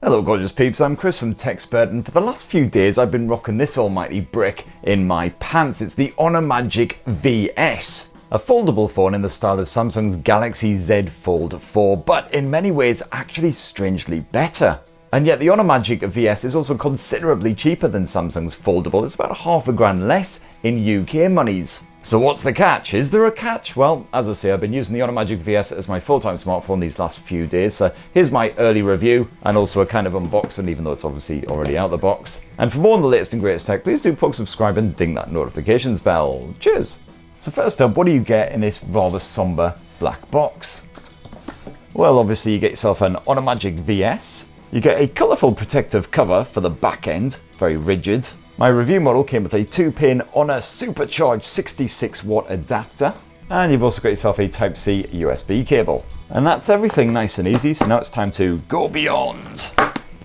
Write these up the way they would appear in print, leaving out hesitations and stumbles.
Hello gorgeous peeps, I'm Chris from TechSpert, and for the last few days I've been rocking this almighty brick in my pants. It's the Honor Magic VS, a foldable phone in the style of Samsung's Galaxy Z Fold 4, but in many ways actually strangely better. And yet the Honor Magic VS is also considerably cheaper than Samsung's foldable. It's about £half less in UK monies. So what's the catch? Is there a catch? Well, as I say, I've been using the Honor Magic VS as my full-time smartphone these last few days. So here's my early review and also a kind of unboxing, even though it's obviously already out of the box. And for more on the latest and greatest tech, please do plug subscribe and ding that notifications bell. Cheers! So first up, what do you get in this rather somber black box? Well, obviously you get yourself an Honor Magic VS. You get a colourful protective cover for the back end, very rigid. My review model came with a 2-pin Honor supercharged 66-watt adapter, and you've also got yourself a Type-C USB cable. And that's everything nice and easy, so now it's time to go beyond.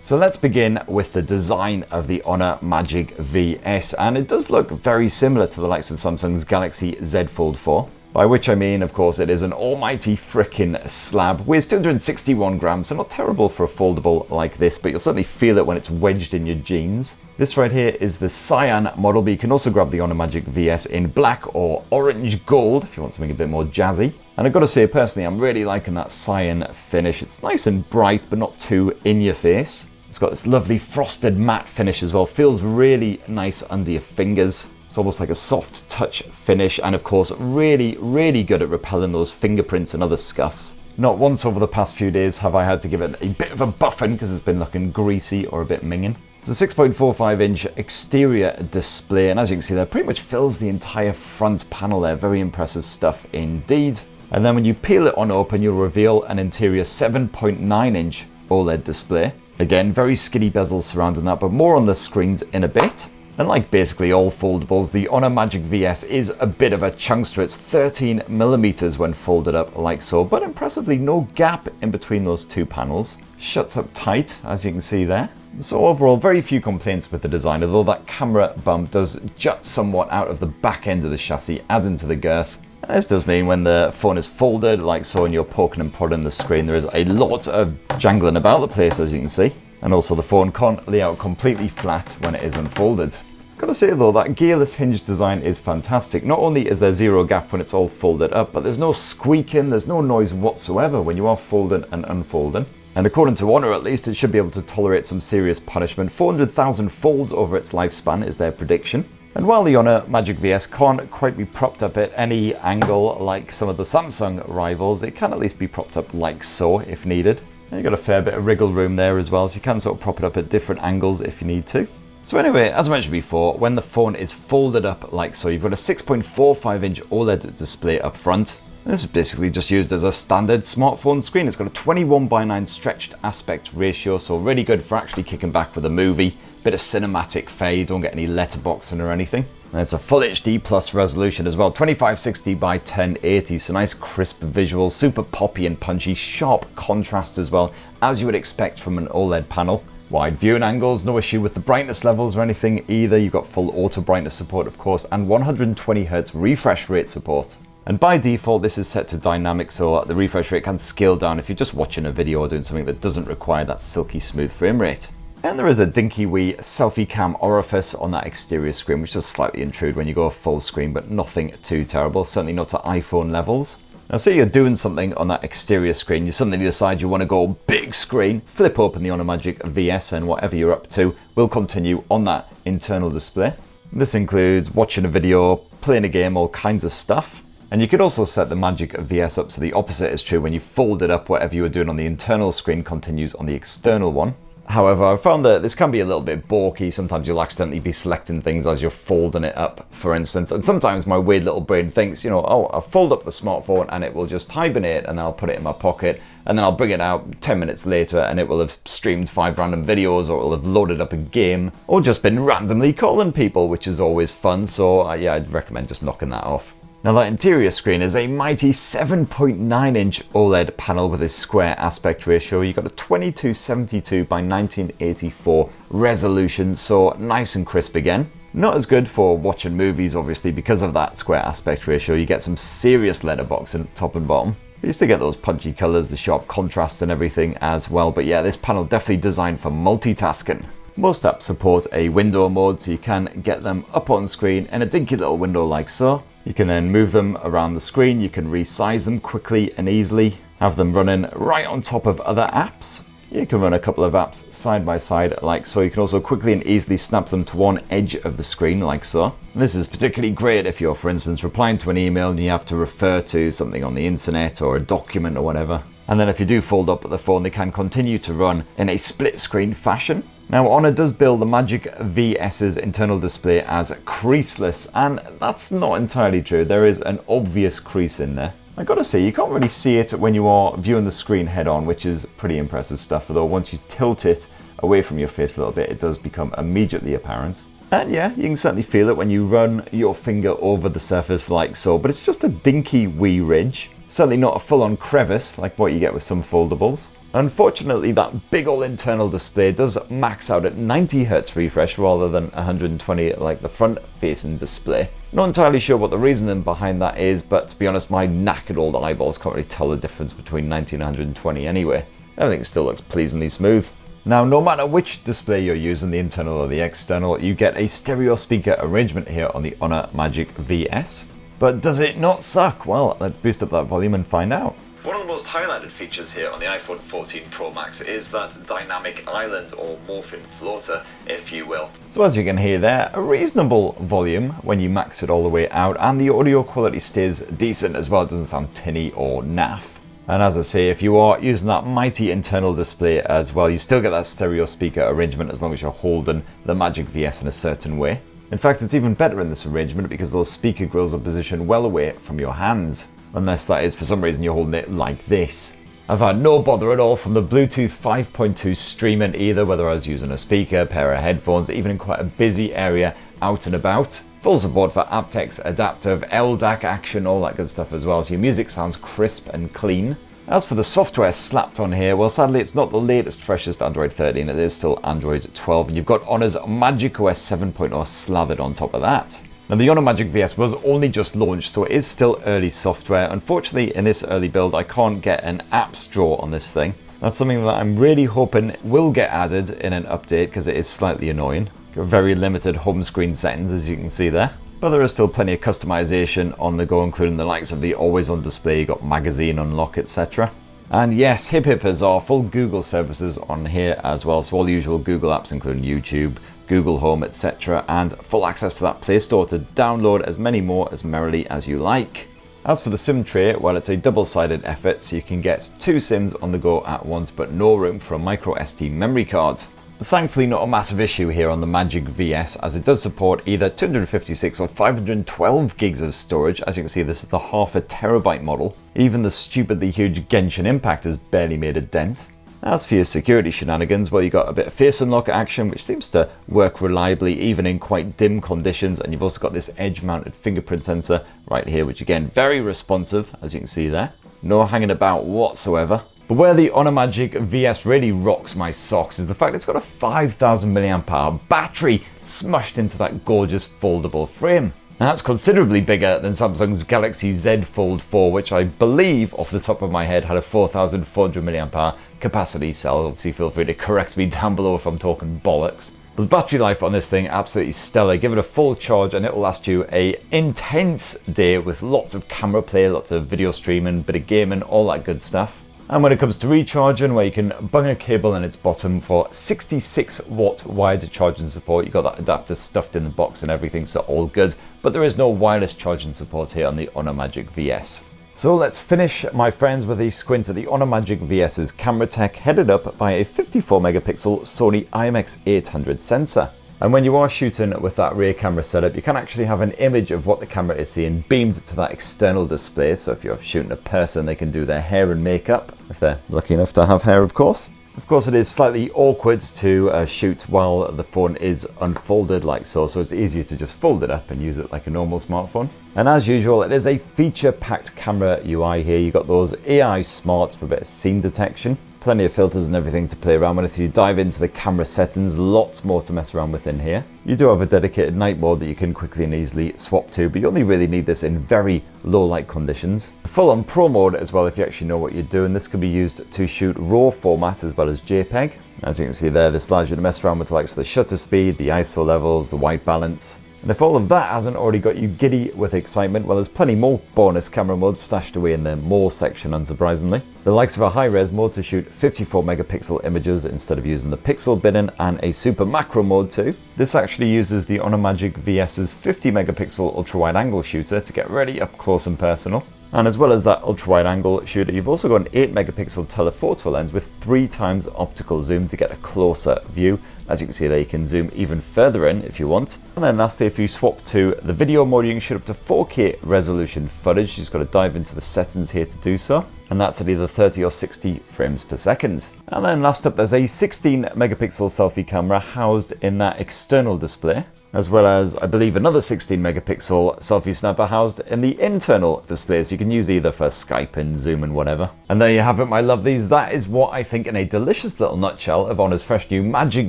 So let's begin with the design of the Honor Magic VS, and it does look very similar to the likes of Samsung's Galaxy Z Fold 4. By which I mean, of course, it is an almighty frickin' slab. Weighs 261 grams, so not terrible for a foldable like this, but you'll certainly feel it when it's wedged in your jeans. This right here is the cyan model, but you can also grab the Honor Magic VS in black or orange gold if you want something a bit more jazzy. And I've got to say, personally, I'm really liking that cyan finish. It's nice and bright, but not too in your face. It's got this lovely frosted matte finish as well. Feels really nice under your fingers. It's almost like a soft touch finish, and of course really good at repelling those fingerprints and other scuffs. Not once over the past few days have I had to give it a bit of a buffing because it's been looking greasy or a bit minging. It's a 6.45-inch exterior display, and as you can see there, pretty much fills the entire front panel there. Very impressive stuff indeed. And then when you peel it on open, you'll reveal an interior 7.9-inch OLED display. Again, very skinny bezels surrounding that, but more on the screens in a bit. And like basically all foldables, the Honor Magic VS is a bit of a chunkster. It's 13mm when folded up like so, but impressively no gap in between those two panels. Shuts up tight, as you can see there. So overall, very few complaints with the design, although that camera bump does jut somewhat out of the back end of the chassis, adding to the girth. And this does mean when the phone is folded like so and you're poking and prodding the screen, there is a lot of jangling about the place, as you can see. And also the phone can't lay out completely flat when it is unfolded. Gotta say though, that gearless hinge design is fantastic. Not only is there zero gap when it's all folded up, but there's no squeaking, there's no noise whatsoever when you are folding and unfolding. And according to Honor at least, it should be able to tolerate some serious punishment. 400,000 folds over its lifespan is their prediction. And while the Honor Magic VS can't quite be propped up at any angle like some of the Samsung rivals, it can at least be propped up like so if needed. And you've got a fair bit of wriggle room there as well, so you can sort of prop it up at different angles if you need to. So anyway, as I mentioned before, when the phone is folded up like so, you've got a 6.45-inch OLED display up front. And this is basically just used as a standard smartphone screen. It's got a 21:9 stretched aspect ratio, so really good for actually kicking back with a movie. Bit of cinematic fare, you don't get any letterboxing or anything. And it's a full HD plus resolution as well, 2560 by 1080, so nice crisp visuals, super poppy and punchy, sharp contrast as well, as you would expect from an OLED panel. Wide viewing angles, no issue with the brightness levels or anything either. You've got full auto brightness support of course, and 120Hz refresh rate support. And by default this is set to dynamic, so the refresh rate can scale down if you're just watching a video or doing something that doesn't require that silky smooth frame rate. And there is a dinky wee selfie cam orifice on that exterior screen, which does slightly intrude when you go full screen, but nothing too terrible, certainly not to iPhone levels. Now say you're doing something on that exterior screen, you suddenly decide you want to go big screen, flip open the Honor Magic VS and whatever you're up to will continue on that internal display. This includes watching a video, playing a game, all kinds of stuff. And you could also set the Magic VS up so the opposite is true. When you fold it up, whatever you were doing on the internal screen continues on the external one. However, I've found that this can be a little bit balky. Sometimes you'll accidentally be selecting things as you're folding it up, for instance. And sometimes my weird little brain thinks, you know, oh, I'll fold up the smartphone and it will just hibernate and then I'll put it in my pocket. And then I'll bring it out 10 minutes later and it will have streamed 5 random videos, or it will have loaded up a game, or just been randomly calling people, which is always fun. So yeah, I'd recommend just knocking that off. Now that interior screen is a mighty 7.9-inch OLED panel with a square aspect ratio. You've got a 2272 by 1984 resolution, so nice and crisp again. Not as good for watching movies, obviously, because of that square aspect ratio. You get some serious letterboxing top and bottom. You still get those punchy colours, the sharp contrast and everything as well, but yeah, this panel definitely designed for multitasking. Most apps support a window mode, so you can get them up on screen in a dinky little window like so. You can then move them around the screen, you can resize them quickly and easily, have them running right on top of other apps. You can run a couple of apps side by side like so. You can also quickly and easily snap them to one edge of the screen like so. And this is particularly great if you're, for instance, replying to an email and you have to refer to something on the internet or a document or whatever. And then if you do fold up the phone, they can continue to run in a split screen fashion. Now, Honor does build the Magic VS's internal display as creaseless, and that's not entirely true. There is an obvious crease in there. I gotta say, you can't really see it when you are viewing the screen head on, which is pretty impressive stuff, although once you tilt it away from your face a little bit, it does become immediately apparent. And yeah, you can certainly feel it when you run your finger over the surface like so, but it's just a dinky wee ridge. Certainly not a full-on crevice like what you get with some foldables. Unfortunately, that big ol' internal display does max out at 90Hz refresh rather than 120 like the front-facing display. Not entirely sure what the reasoning behind that is, but to be honest, my knackered old eyeballs can't really tell the difference between 90 and 120 anyway. Everything still looks pleasingly smooth. Now, no matter which display you're using, the internal or the external, you get a stereo speaker arrangement here on the Honor Magic VS. But does it not suck? Well, let's boost up that volume and find out. One of the most highlighted features here on the iPhone 14 Pro Max is that dynamic island or morphing floater, if you will. So as you can hear there, a reasonable volume when you max it all the way out, and the audio quality stays decent as well. It doesn't sound tinny or naff. And as I say, if you are using that mighty internal display as well, you still get that stereo speaker arrangement as long as you're holding the Magic VS in a certain way. In fact, it's even better in this arrangement because those speaker grills are positioned well away from your hands. Unless that is for some reason you're holding it like this. I've had no bother at all from the Bluetooth 5.2 streaming either, whether I was using a speaker, pair of headphones, even in quite a busy area out and about. Full support for aptX, adaptive, LDAC action, all that good stuff as well, so your music sounds crisp and clean. As for the software slapped on here, well, sadly it's not the latest, freshest Android 13, it is still Android 12, and you've got Honor's macOS 7.0 slathered on top of that. Now, the Honor Magic VS was only just launched, so it is still early software. Unfortunately, in this early build, I can't get an apps drawer on this thing. That's something that I'm really hoping will get added in an update, because it is slightly annoying. Got very limited home screen settings, as you can see there. But there is still plenty of customization on the go, including the likes of the always-on display, you got magazine unlock, etc. And yes, hip huzzah, full Google services on here as well, so all the usual Google apps, including YouTube, Google Home, etc., and full access to that Play Store to download as many more as merrily as you like. As for the SIM tray, well, it's a double-sided effort, so you can get 2 SIMs on the go at once, but no room for a micro SD memory card. But thankfully not a massive issue here on the Magic VS, as it does support either 256 or 512 gigs of storage. As you can see, this is the half a terabyte model. Even the stupidly huge Genshin Impact has barely made a dent. As for your security shenanigans, well, you got a bit of face unlock action, which seems to work reliably even in quite dim conditions, and you've also got this edge-mounted fingerprint sensor right here, which again, very responsive, as you can see there. No hanging about whatsoever. But where the Honor Magic VS really rocks my socks is the fact it's got a 5,000 mAh battery smushed into that gorgeous foldable frame. Now, that's considerably bigger than Samsung's Galaxy Z Fold 4, which I believe, off the top of my head, had a 4,400 mAh capacity cell. Obviously, feel free to correct me down below if I'm talking bollocks. But the battery life on this thing, absolutely stellar. Give it a full charge and it'll last you an intense day with lots of camera play, lots of video streaming, bit of gaming, all that good stuff. And when it comes to recharging, where you can bung a cable in its bottom for 66 watt wired charging support. You've got that adapter stuffed in the box and everything, so all good. But there is no wireless charging support here on the Honor Magic VS. So let's finish, my friends, with a squint at the Honor Magic VS's camera tech, headed up by a 54 megapixel Sony IMX800 sensor. And when you are shooting with that rear camera setup, you can actually have an image of what the camera is seeing beamed to that external display. So if you're shooting a person, they can do their hair and makeup, if they're lucky enough to have hair, of course. Of course, it is slightly awkward to shoot while the phone is unfolded like so, so it's easier to just fold it up and use it like a normal smartphone. And as usual, it is a feature-packed camera UI here. You've got those AI smarts for a bit of scene detection, Plenty of filters and everything to play around with. If you dive into the camera settings, lots more to mess around with in here. You do have a dedicated night mode that you can quickly and easily swap to, but you only really need this in very low light conditions. Full on Pro mode as well if you actually know what you're doing. This can be used to shoot RAW format as well as JPEG. As you can see there, this allows you to mess around with the likes of the shutter speed, the ISO levels, the white balance. And if all of that hasn't already got you giddy with excitement, well, there's plenty more bonus camera modes stashed away in the more section, unsurprisingly. The likes of a high-res mode to shoot 54 megapixel images instead of using the pixel binning, and a super macro mode too. This actually uses the Onamagic VS's 50 megapixel ultra-wide angle shooter to get really up close and personal. And as well as that ultra-wide angle shooter, you've also got an 8 megapixel telephoto lens with 3 times optical zoom to get a closer view. As you can see there, you can zoom even further in if you want. And then lastly, if you swap to the video mode, you can shoot up to 4K resolution footage. You just got to dive into the settings here to do so. And that's at either 30 or 60 frames per second. And then last up, there's a 16 megapixel selfie camera housed in that external display, as well as, I believe, another 16 megapixel selfie snapper housed in the internal display, so you can use either for Skype and Zoom and whatever. And there you have it, my lovelies. That is what I think in a delicious little nutshell of Honor's fresh new Magic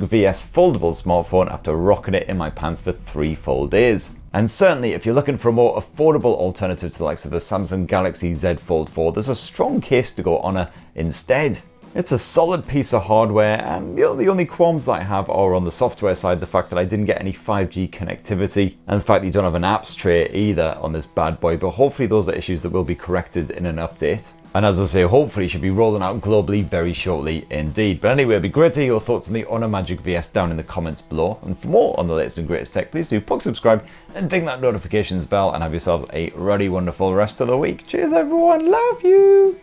VS foldable smartphone after rocking it in my pants for 3 full days. And certainly, if you're looking for a more affordable alternative to the likes of the Samsung Galaxy Z Fold 4, there's a strong case to go Honor instead. It's a solid piece of hardware, and the only qualms that I have are on the software side, the fact that I didn't get any 5G connectivity, and the fact that you don't have an apps tray either on this bad boy, but hopefully those are issues that will be corrected in an update. And as I say, hopefully should be rolling out globally very shortly indeed. But anyway, it'd be great to hear your thoughts on the Honor Magic VS down in the comments below. And for more on the latest and greatest tech, please do subscribe and ding that notifications bell, and have yourselves a really wonderful rest of the week. Cheers everyone, love you!